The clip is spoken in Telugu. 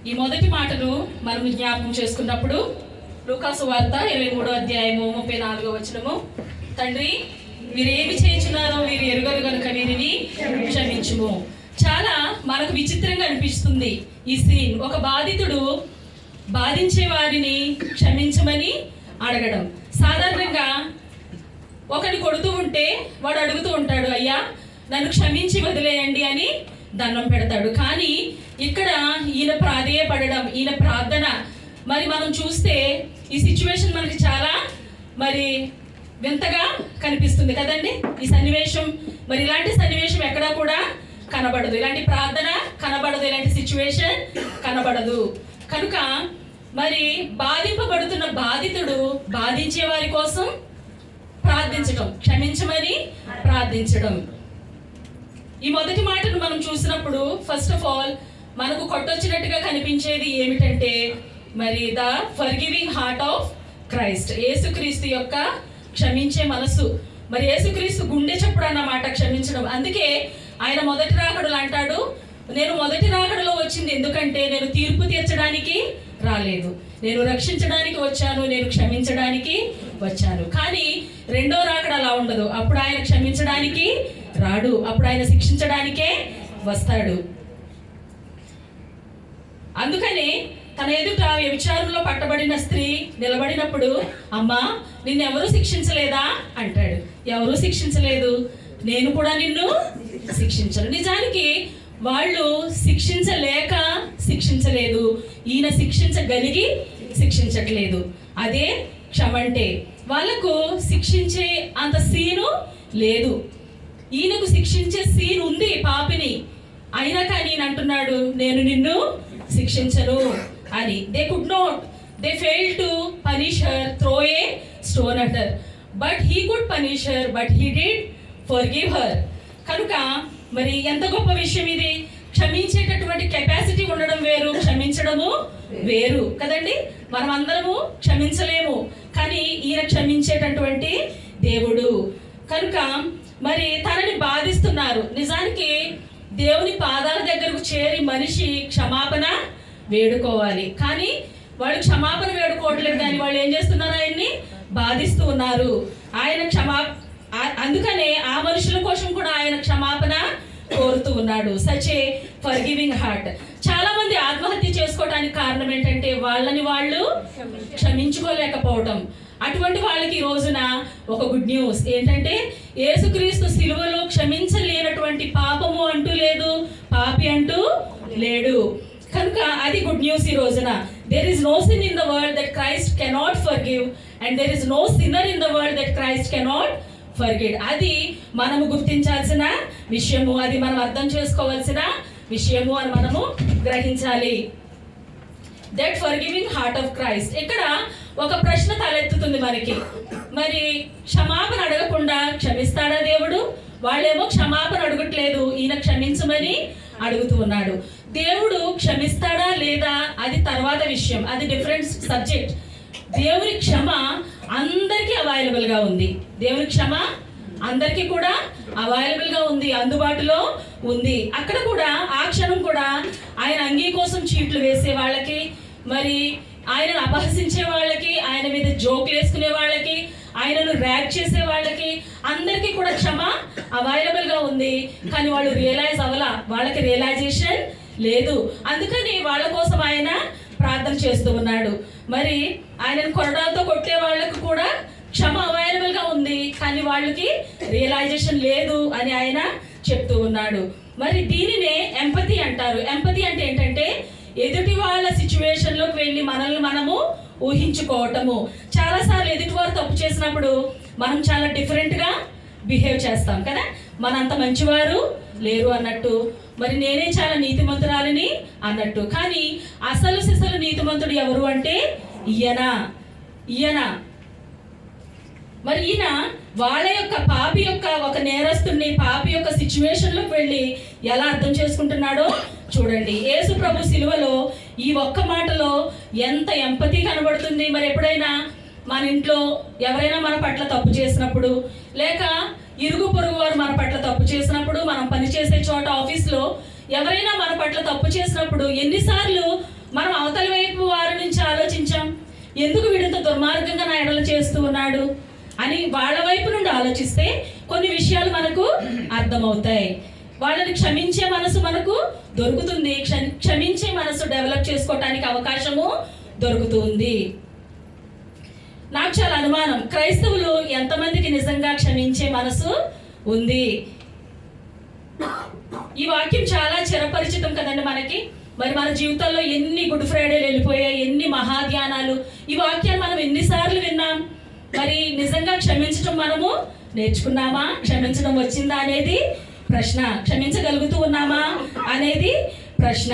ఈ మొదటి మాటను మనం జ్ఞాపకం చేసుకున్నప్పుడు లూకాసు వార్త 23వ అధ్యాయము 34వ వచనము, తండ్రి వీరేమి చేయించున్నారో వీరు ఎరుగరు గనుక వీరిని క్షమించుము. చాలా మనకు విచిత్రంగా అనిపిస్తుంది ఈ సీన్. ఒక బాధితుడు బాధించే వారిని క్షమించమని అడగడం. సాధారణంగా ఒకరిని కొడుతూ ఉంటే వాడు అడుగుతూ ఉంటాడు, అయ్యా నన్ను క్షమించి వదిలేయండి అని దండం పెడతాడు. కానీ ఇక్కడ ఈయన ప్రాధేయపడడం, ఈయన ప్రార్థన, మరి మనం చూస్తే ఈ సిచ్యువేషన్ మనకి చాలా మరి వింతగా కనిపిస్తుంది కదండి. ఈ సన్నివేశం, మరి ఇలాంటి సన్నివేశం ఎక్కడా కూడా కనబడదు, ఇలాంటి ప్రార్థన కనబడదు, ఇలాంటి సిచ్యువేషన్ కనబడదు. కనుక మరి బాధింపబడుతున్న బాధితుడు బాధించే వారి కోసం ప్రార్థించడం, క్షమించమని ప్రార్థించడం. ఈ మొదటి మాటను మనం చూసినప్పుడు ఫస్ట్ ఆఫ్ ఆల్ మనకు కొట్టొచ్చినట్టుగా కనిపించేది ఏమిటంటే మరి the forgiving heart of Christ, యేసుక్రీస్తు యొక్క క్షమించే మనసు. మరి యేసుక్రీస్తు గుండె చప్పుడు అన్నమాట క్షమించడం. అందుకే ఆయన మొదటి రాకడలు అంటాడు, నేను మొదటి రాకడలో వచ్చింది ఎందుకంటే నేను తీర్పు తీర్చడానికి రాలేదు, నేను రక్షించడానికి వచ్చాను, నేను క్షమించడానికి వచ్చాను. కానీ రెండో రాకడ అలా ఉండదు. అప్పుడు ఆయన క్షమించడానికి రాడు, అప్పుడు ఆయన శిక్షించడానికే వస్తాడు. అందుకని తన ఎదుట వ్యభిచారంలో పట్టబడిన స్త్రీ నిలబడినప్పుడు, అమ్మా నిన్నెవరూ శిక్షించలేదా అంటాడు. ఎవరూ శిక్షించలేదు, నేను కూడా నిన్ను శిక్షించను. నిజానికి వాళ్ళు శిక్షించలేక శిక్షించలేదు, ఈయన శిక్షించగలిగి శిక్షించట్లేదు. అదే క్షమంటే. వాళ్ళకు శిక్షించే అంత సీను లేదు, ఈయనకు శిక్షించే సీన్ ఉంది పాపిని. అయినా కానీ ఈయన అంటున్నాడు, నేను నిన్ను శిక్షించను అని. They could not, they fail to punish her, throw A stone at her, but he could punish her, but he did forgive her. కనుక మరి ఎంత గొప్ప విషయం ఇది. క్షమించేటటువంటి కెపాసిటీ ఉండడం వేరు, క్షమించడము వేరు కదండి. మనం అందరము క్షమించలేము, కానీ ఈయన క్షమించేటటువంటి దేవుడు. కనుక మరి తనని బాధిస్తున్నారు. నిజానికి దేవుని పాదాల దగ్గరకు చేరి మనిషి క్షమాపణ వేడుకోవాలి, కానీ వాళ్ళు క్షమాపణ వేడుకోవట్లేదు, కానీ వాళ్ళు ఏం చేస్తున్నారు, ఆయన్ని బాధిస్తూ ఉన్నారు. ఆయన అందుకనే ఆ మనుషుల కోసం కూడా ఆయన క్షమాపణ కోరుతూ ఉన్నాడు. Such a forgiving heart. చాలా మంది ఆత్మహత్య చేసుకోవడానికి కారణం ఏంటంటే వాళ్ళని వాళ్ళు క్షమించుకోలేకపోవటం. అటువంటి వాళ్ళకి ఈ రోజున ఒక గుడ్ న్యూస్ ఏంటంటే, యేసుక్రీస్తు సిలువలో క్షమించలేనటువంటి పాపము అంటూ లేదు, పాపి అంటూ లేడు. కనుక అది గుడ్ న్యూస్ ఈ రోజున. There is no sin in the world that Christ cannot forgive, and there is no sinner in the world that Christ cannot forgive. అది మనము గుర్తించాల్సిన విషయము, అది మనం అర్థం చేసుకోవాల్సిన విషయము అని మనము గ్రహించాలి. That forgiving heart of Christ. ఇక్కడ ఒక ప్రశ్న తలెత్తుతుంది మనకి, మరి క్షమాపణ అడగకుండా క్షమిస్తాడా దేవుడు? వాళ్ళేమో క్షమాపణ అడగట్లేదు, ఈయన క్షమించమని అడుగుతూ ఉన్నాడు. దేవుడు క్షమిస్తాడా లేదా అది తర్వాత విషయం, అది డిఫరెంట్ సబ్జెక్ట్. దేవుని క్షమ అందరికీ అవైలబుల్గా ఉంది. దేవుని క్షమ అందరికీ కూడా అవైలబుల్గా ఉంది, అందుబాటులో ఉంది. అక్కడ కూడా ఆ క్షణం కూడా ఆయన అంగీ కోసం చీట్లు వేసే వాళ్ళకి, మరి ఆయనను అపహసించే వాళ్ళకి, ఆయన మీద జోకులు వేసుకునే వాళ్ళకి, ఆయనను ర్యాక్ చేసే వాళ్ళకి అందరికీ కూడా క్షమ అవైలబుల్గా ఉంది. కానీ వాళ్ళు రియలైజ్ అవ్వాల, వాళ్ళకి రియలైజేషన్ లేదు. అందుకని వాళ్ళ కోసం ఆయన ప్రార్థన చేస్తూ ఉన్నాడు. మరి ఆయనను కొరడాలతో కొట్టే వాళ్ళకు కూడా క్షమ అవైలబుల్గా ఉంది, కానీ వాళ్ళకి రియలైజేషన్ లేదు అని ఆయన చెప్తూ ఉన్నాడు. మరి దీనినే ఎంపతి అంటారు. ఎంపతి అంటే ఏంటంటే ఎదుటి వాళ్ళ సిచ్యువేషన్లోకి వెళ్ళి మనల్ని మనము ఊహించుకోవటము. చాలాసార్లు ఎదుటివారు తప్పు చేసినప్పుడు మనం చాలా డిఫరెంట్గా బిహేవ్ చేస్తాం కదా, మనంత మంచివారు లేరు అన్నట్టు, మరి నేనే చాలా నీతిమంతురాలిని అన్నట్టు. కానీ అసలు సిసలు నీతిమంతుడు ఎవరు అంటే ఈయన. మరి ఈయన వాళ్ళ యొక్క పాపి యొక్క ఒక నేరస్తుని పాపి యొక్క సిచ్యువేషన్లోకి వెళ్ళి ఎలా అర్థం చేసుకుంటున్నాడో చూడండి. యేసు ప్రభు సిలువలో ఈ ఒక్క మాటలో ఎంత ఎంపతి కనబడుతుంది. మరి ఎప్పుడైనా మన ఇంట్లో ఎవరైనా మన పట్ల తప్పు చేసినప్పుడు, లేక ఇరుగు పొరుగు వారు మన పట్ల తప్పు చేసినప్పుడు, మనం పనిచేసే చోట ఆఫీస్లో ఎవరైనా మన పట్ల తప్పు చేసినప్పుడు ఎన్నిసార్లు మనం అవతలి వైపు వారి నుంచి ఆలోచించాం, ఎందుకు వీడింత దుర్మార్గంగా నా ఎడల చేస్తూ ఉన్నాడు అని వాళ్ళ వైపు నుండి ఆలోచిస్తే కొన్ని విషయాలు మనకు అర్థమవుతాయి. వాళ్ళని క్షమించే మనసు మనకు దొరుకుతుంది. క్షమించే మనసు డెవలప్ చేసుకోవటానికి అవకాశము దొరుకుతుంది. నాకు చాలా అనుమానం, క్రైస్తవులు ఎంతమందికి నిజంగా క్షమించే మనసు ఉంది? ఈ వాక్యం చాలా చిరపరిచితం కదండి మనకి. మరి మన జీవితాల్లో ఎన్ని గుడ్ ఫ్రైడేలు వెళ్ళిపోయాయి, ఎన్ని మహాధ్యానాలు, ఈ వాక్యాన్ని మనం ఎన్నిసార్లు విన్నాం. మరి నిజంగా క్షమించడం మనము నేర్చుకున్నామా? క్షమించడం వచ్చిందా అనేది ప్రశ్న. క్షమించగలుగుతూ ఉన్నామా అనేది ప్రశ్న.